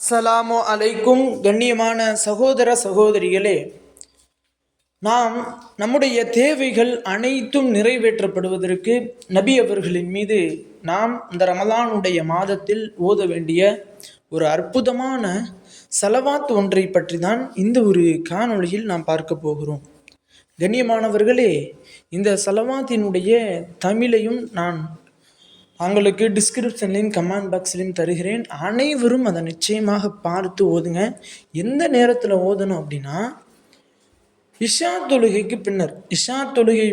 அஸ்ஸலாமு அலைக்கும். கண்ணியமான சகோதர சகோதரிகளே, நாம் நம்முடைய தேவைகள் அனைத்தும் நிறைவேற்றப்படுவதற்கு நபி அவர்களின் மீது நாம் இந்த ரமலானுடைய மாதத்தில் ஓத வேண்டிய ஒரு அற்புதமான சலவாத் ஒன்றை பற்றி தான் இந்த ஒரு காணொளியில் நாம் பார்க்க போகிறோம். கண்ணியமானவர்களே, இந்த சலவாத்தினுடைய தமிழையும் நான் உங்களுக்கு டிஸ்கிரிப்ஷன்லையும் கமெண்ட் பாக்ஸ்லையும் தருகிறேன். அனைவரும் அதை நிச்சயமாக பார்த்து ஓதுங்க. எந்த நேரத்தில் ஓதணும் அப்படின்னா, இஷா தொழுகைக்கு பின்னர், இஷா தொழுகை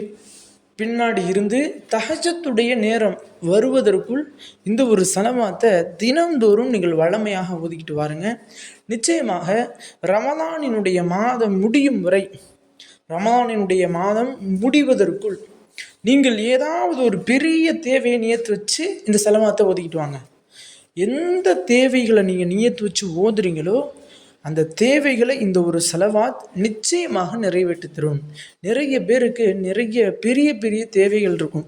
பின்னாடி இருந்து தஹஜத்துடைய நேரம் வருவதற்குள் இந்த ஒரு சலவாத்தை தினந்தோறும் நீங்கள் வழமையாக ஓதிக்கிட்டு வாருங்க. நிச்சயமாக ரமலானினுடைய மாதம் முடியும் வரை, ரமலானினுடைய மாதம் முடிவதற்குள் நீங்கள் ஏதாவது ஒரு பெரிய தேவையை நியத்து வச்சு இந்த செலவாத்தை ஓதிக்கிட்டு வாங்க. எந்த தேவைகளை நீங்கள் நியத்து வச்சு ஓதுறீங்களோ அந்த தேவைகளை இந்த ஒரு செலவாத் நிச்சயமாக நிறைவேற்றி தரும். நிறைய பேருக்கு நிறைய பெரிய பெரிய தேவைகள் இருக்கும்.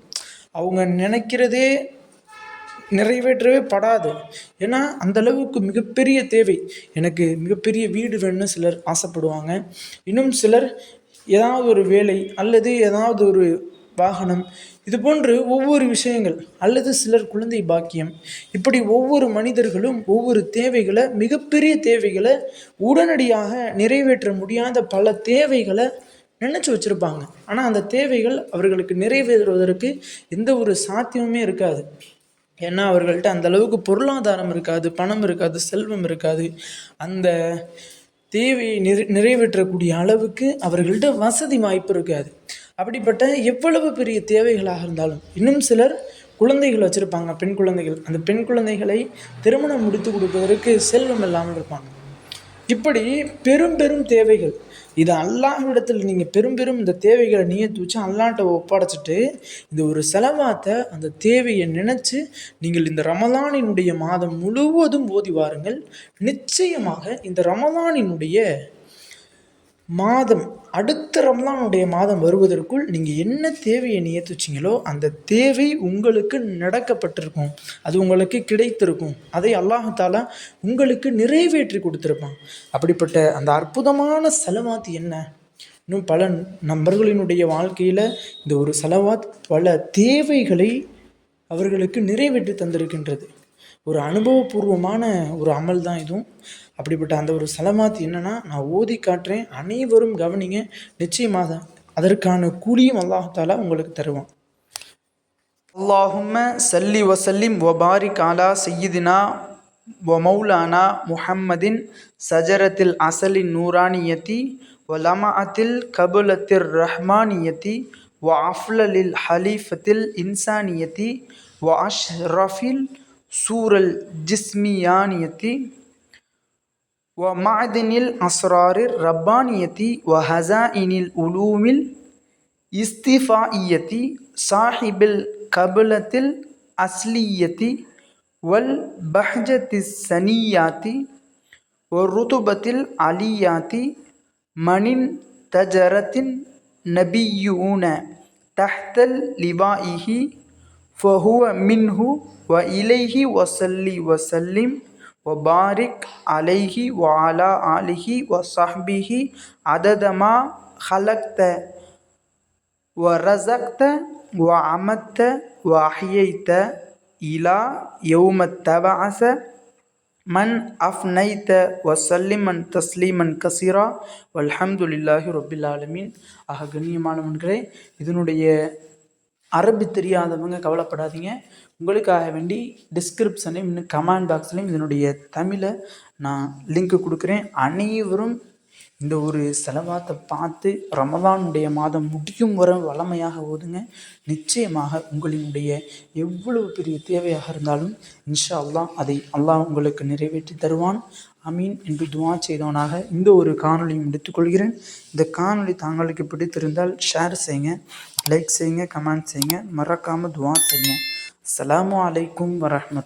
அவங்க நினைக்கிறதே நிறைவேற்றவே படாது. ஏன்னா அந்தளவுக்கு மிகப்பெரிய தேவை. எனக்கு மிகப்பெரிய வீடு வேணும்னு சிலர் ஆசைப்படுவாங்க. இன்னும் சிலர் ஏதாவது ஒரு வேலை அல்லது ஏதாவது ஒரு வாகனம், இது போன்று ஒவ்வொரு விஷயங்கள், அல்லது சிலர் குழந்தை பாக்கியம், இப்படி ஒவ்வொரு மனிதர்களும் ஒவ்வொரு தேவைகளை, மிகப்பெரிய தேவைகளை, உடனடியாக நிறைவேற்ற முடியாத பல தேவைகளை நினச்சி வச்சுருப்பாங்க. ஆனால் அந்த தேவைகள் அவர்களுக்கு நிறைவேறுவதற்கு எந்த ஒரு சாத்தியமுமே இருக்காது. ஏன்னா அவர்கள்ட்ட அந்த அளவுக்கு பொருளாதாரம் இருக்காது, பணம் இருக்காது, செல்வம் இருக்காது. அந்த தேவையை நிறைவேற்றக்கூடிய அளவுக்கு அவர்கள்ட்ட வசதி வாய்ப்பு இருக்காது. அப்படிப்பட்ட எவ்வளவு பெரிய தேவைகளாக இருந்தாலும், இன்னும் சிலர் குழந்தைகள் வச்சுருப்பாங்க, பெண் குழந்தைகள். அந்த பெண் குழந்தைகளை திருமணம் முடித்து கொடுப்பதற்கு செல்வம் இல்லாமல் இருப்பாங்க. இப்படி பெரும் பெரும் தேவைகள், இது அல்லாஹ்விடத்தில் நீங்கள் பெரும் இந்த தேவைகளை நியத்து வச்சு அல்லாஹ்ட்ட ஒப்படைச்சிட்டு இந்த ஒரு செலவாத்தை, அந்த தேவையை நினச்சி நீங்கள் இந்த ரமலானினுடைய மாதம் முழுவதும் ஓதி வாருங்கள். நிச்சயமாக இந்த ரமலானினுடைய மாதம், அடுத்த ரமலானுடைய மாதம் வருவதற்குள் நீங்கள் என்ன தேவையை நியத்து வச்சிங்களோ அந்த தேவை உங்களுக்கு நடக்கப்பட்டிருக்கும், அது உங்களுக்கு கிடைத்திருக்கும். அதை அல்லாஹ் தஆலா உங்களுக்கு நிறைவேற்றி கொடுத்துருப்பான். அப்படிப்பட்ட அந்த அற்புதமான செலவாத் என்ன? இன்னும் பல நபர்களினுடைய வாழ்க்கையில் இந்த ஒரு செலவாத் பல தேவைகளை அவர்களுக்கு நிறைவேற்றி தந்திருக்கின்றது. ஒரு அனுபவபூர்வமான ஒரு அமல் தான் இதுவும். அப்படிப்பட்ட அந்த ஒரு சலமாத் என்னன்னா, நான் ஓதி காட்டுறேன், அனைவரும் கவனிங்க. நிச்சயமாக அதற்கான கூலியும் அல்லாஹ் தஆலா உங்களுக்கு தருவான். அல்லாஹும்ம சல்லி வசல்லிம் வபாரிக் அலா சய்யிதினா வ மௌலானா முஹம்மதின் சஜரத்தில் அசலின் நூரானியத்தி வ லமஅத்தில் கபுலத்திர் ரஹ்மானியத்தி வ அஃலலில் ஹலீஃபத்தில் இன்சானியத்தி வ அஷ்ரஃபில் சூரல் ஜிஸ்மியானியத்தி வ மஅதினில் அஸ்ராரிர் ரப்பானியத்தி வ ஹஸாயினில் உலூமில் இஸ்திஃபாயியத்தி சாஹிபில் கபலத்தில் அஸ்லியத்தி வல் பஹ்ஜத்திஸ் சனியாத்தி வ ருதுபத்தில் அலியாத்தி மனின் தஜரத்தின் நபியூன தஹ்தல் லிவாயிஹி ஃபஹுவ மின்ஹு வ இலைஹி வசல்லி வசல்லிம் வபாரிக் அலைஹி வ அலா ஆலிஹி வ ஸஹ்பிஹி அததமா ஹலக்த வ ரஸக்த வ அமத்த வ அஹ்யைத்த இலா யௌமத் தபஅஸ மன் அஃப்னைத்த வ சல்லிமன் தஸ்லீமன் கசீரா வல்ஹம்துலில்லாஹி ரப்பில் ஆலமீன். ஆக கண்ணியமானவர்களே, இதனுடைய அரபி தெரியாதவங்க கவலைப்படாதீங்க. உங்களுக்காக வேண்டி டிஸ்கிரிப்ஷன்லையும் இன்னும் கமெண்ட் பாக்ஸ்லையும் இதனுடைய தமிழை நான் லிங்க் கொடுக்குறேன். அனைவரும் இந்த ஒரு செலவாத்தை பார்த்து ரமலானுடைய மாதம் முடியும் வரை வளமையாக ஓதுங்க. நிச்சயமாக உங்களினுடைய எவ்வளவு பெரிய தேவையாக இருந்தாலும் இன்ஷா அல்லாஹ் அதை அல்லாஹ் உங்களுக்கு நிறைவேற்றி தருவான். அமீன் என்று துவா செய்தவனாக இந்த ஒரு காணொலியும் எடுத்துக்கொள்கிறேன். இந்த காணொலி தாங்களுக்கு பிடித்திருந்தால் ஷேர் செய்யுங்க, லைக் செய்யுங்க, கமெண்ட் செய்யுங்க, மறக்காமல் துவா செய்யுங்க. அஸ்ஸலாமு அலைக்கும் வரஹ்மத்துல்லாஹி.